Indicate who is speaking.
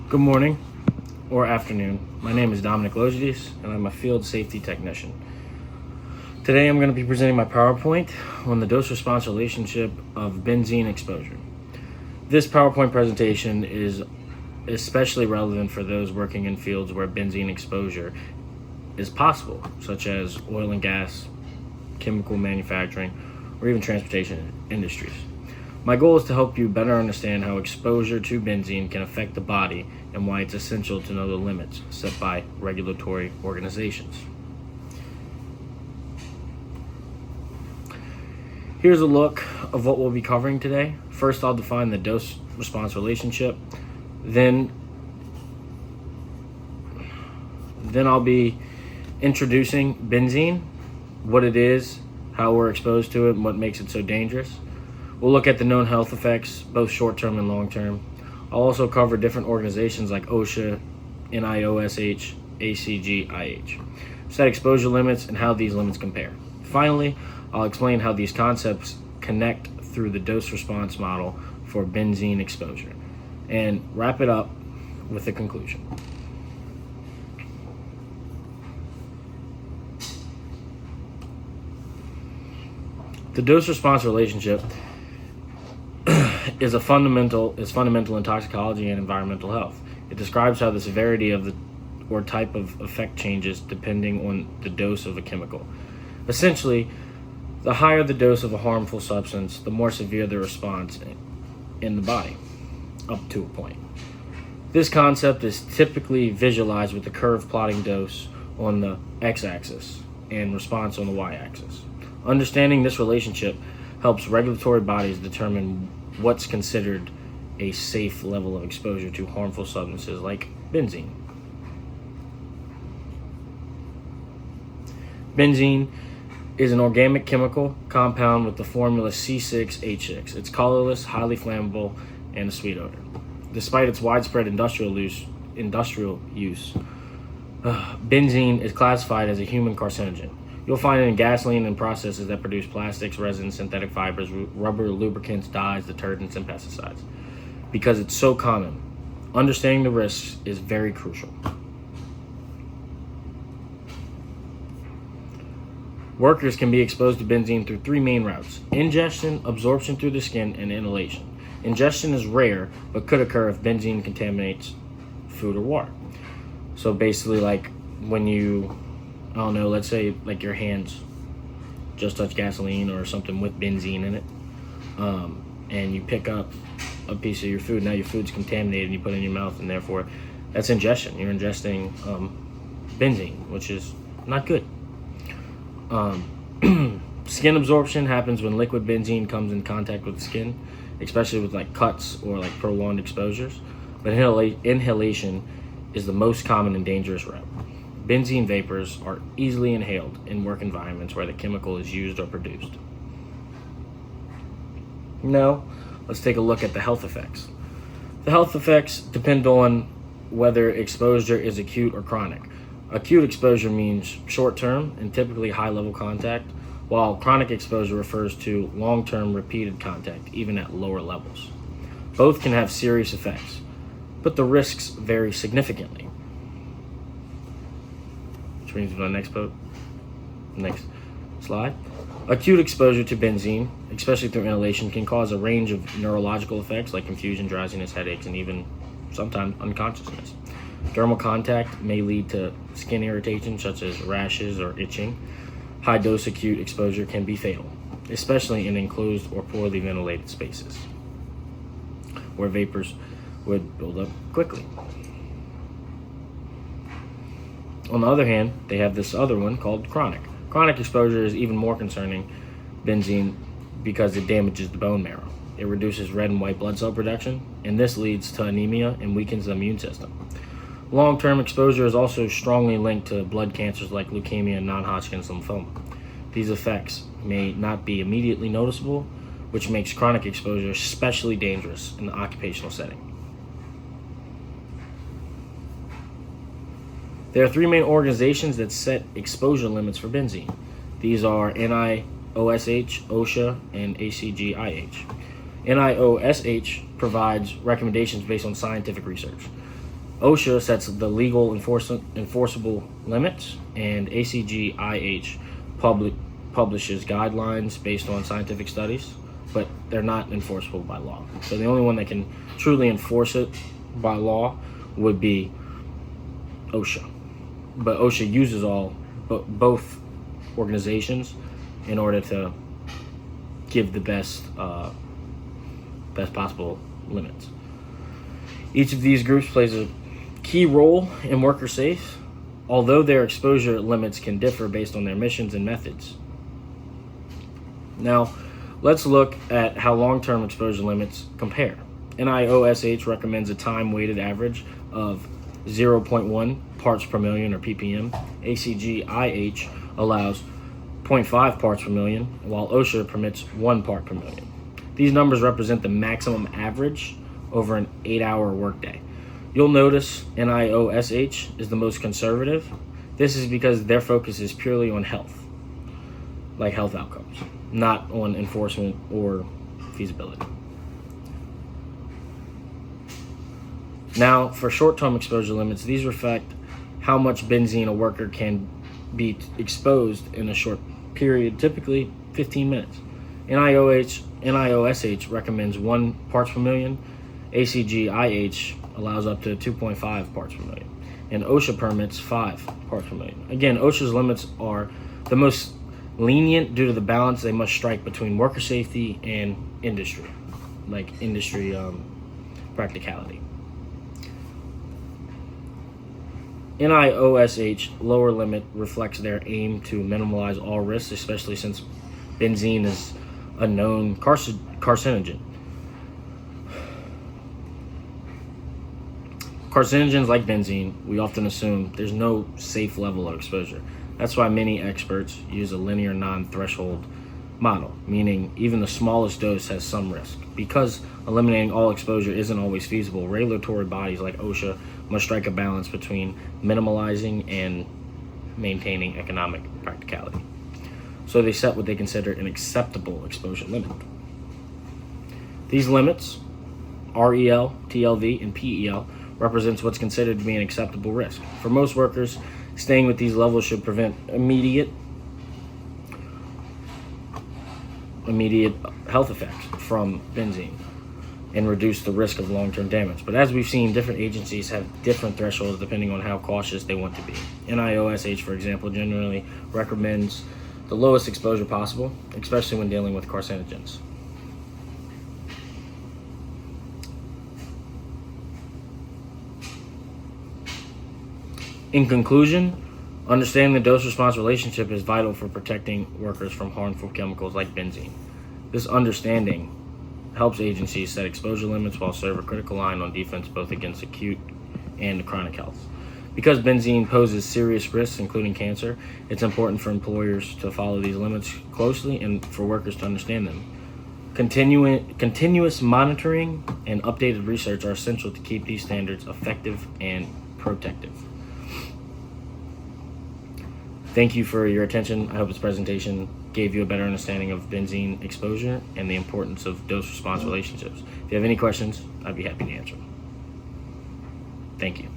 Speaker 1: Good morning or afternoon. My name is Dominic Logides and I'm a field safety technician. Today I'm going to be presenting my PowerPoint on the dose-response relationship of benzene exposure. This PowerPoint presentation is especially relevant for those working in fields where benzene exposure is possible, such as oil and gas, chemical manufacturing, or even transportation industries. My goal is to help you better understand how exposure to benzene can affect the body and why it's essential to know the limits set by regulatory organizations. Here's a look of what we'll be covering today. First, I'll define the dose-response relationship. Then I'll be introducing benzene, what it is, how we're exposed to it, and what makes it so dangerous. We'll look at the known health effects, both short-term and long-term. I'll also cover different organizations like OSHA, NIOSH, ACGIH, set exposure limits, and how these limits compare. Finally, I'll explain how these concepts connect through the dose-response model for benzene exposure, and wrap it up with a conclusion. The dose-response relationship is fundamental in toxicology and environmental health. It describes how the severity of or type of effect changes depending on the dose of a chemical. Essentially, the higher the dose of a harmful substance, the more severe the response in the body, up to a point. This concept is typically visualized with the curve plotting dose on the x-axis and response on the y-axis. Understanding this relationship helps regulatory bodies determine what's considered a safe level of exposure to harmful substances like benzene. Benzene is an organic chemical compound with the formula C6H6. It's colorless, highly flammable, and a sweet odor. Despite its widespread industrial use, benzene is classified as a human carcinogen. You'll find it in gasoline and processes that produce plastics, resins, synthetic fibers, rubber, lubricants, dyes, detergents, and pesticides. Because it's so common, understanding the risks is very crucial. Workers can be exposed to benzene through three main routes: ingestion, absorption through the skin, and inhalation. Ingestion is rare, but could occur if benzene contaminates food or water. So basically, like when you, I don't know, let's say like your hands just touch gasoline or something with benzene in it, and you pick up a piece of your food. Now your food's contaminated and you put it in your mouth, and therefore that's ingestion. You're ingesting benzene, which is not good. Skin absorption happens when liquid benzene comes in contact with the skin, especially with like cuts or like prolonged exposures. But inhalation is the most common and dangerous route. Benzene vapors are easily inhaled in work environments where the chemical is used or produced. Now, let's take a look at the health effects. The health effects depend on whether exposure is acute or chronic. Acute exposure means short-term and typically high-level contact, while chronic exposure refers to long-term repeated contact, even at lower levels. Both can have serious effects, but the risks vary significantly. Which brings me to the next slide. Acute exposure to benzene, especially through inhalation, can cause a range of neurological effects like confusion, drowsiness, headaches, and even sometimes unconsciousness. Dermal contact may lead to skin irritation such as rashes or itching. High dose acute exposure can be fatal, especially in enclosed or poorly ventilated spaces where vapors would build up quickly. On the other hand, they have this other one called chronic. Chronic exposure is even more concerning benzene because it damages the bone marrow. It reduces red and white blood cell production, and this leads to anemia and weakens the immune system. Long-term exposure is also strongly linked to blood cancers like leukemia and non-Hodgkin's lymphoma. These effects may not be immediately noticeable, which makes chronic exposure especially dangerous in the occupational setting. There are three main organizations that set exposure limits for benzene. These are NIOSH, OSHA, and ACGIH. NIOSH provides recommendations based on scientific research. OSHA sets the legal enforceable limits, and ACGIH publishes guidelines based on scientific studies, but they're not enforceable by law. So the only one that can truly enforce it by law would be OSHA. But OSHA uses both organizations in order to give the best possible limits. Each of these groups plays a key role in worker safe, although their exposure limits can differ based on their missions and methods. Now, let's look at how long-term exposure limits compare. NIOSH recommends a time-weighted average of 0.1 parts per million, or ppm. ACGIH allows 0.5 parts per million, while OSHA permits 1 part per million. These numbers represent the maximum average over an 8-hour workday. You'll notice NIOSH is the most conservative. This is because their focus is purely on health, like health outcomes, not on enforcement or feasibility. Now, for short-term exposure limits, these reflect how much benzene a worker can be exposed in a short period, typically 15 minutes. NIOSH recommends 1 parts per million. ACGIH allows up to 2.5 parts per million. And OSHA permits 5 parts per million. Again, OSHA's limits are the most lenient due to the balance they must strike between worker safety and industry, practicality. NIOSH lower limit reflects their aim to minimize all risks, especially since benzene is a known carcinogen. Carcinogens like benzene, we often assume there's no safe level of exposure. That's why many experts use a linear non-threshold model, meaning even the smallest dose has some risk. Because eliminating all exposure isn't always feasible, regulatory bodies like OSHA must strike a balance between minimalizing and maintaining economic practicality. So they set what they consider an acceptable exposure limit. These limits, REL, TLV, and PEL, represents what's considered to be an acceptable risk. For most workers, staying with these levels should prevent immediate health effects from benzene and reduce the risk of long-term damage. But as we've seen, different agencies have different thresholds depending on how cautious they want to be. NIOSH, for example, generally recommends the lowest exposure possible, especially when dealing with carcinogens. In conclusion, understanding the dose-response relationship is vital for protecting workers from harmful chemicals like benzene. This understanding helps agencies set exposure limits while serve a critical line on defense both against acute and chronic health. Because benzene poses serious risks, including cancer, it's important for employers to follow these limits closely and for workers to understand them. Continuous monitoring and updated research are essential to keep these standards effective and protective. Thank you for your attention. I hope this presentation gave you a better understanding of benzene exposure and the importance of dose-response relationships. If you have any questions, I'd be happy to answer them. Thank you.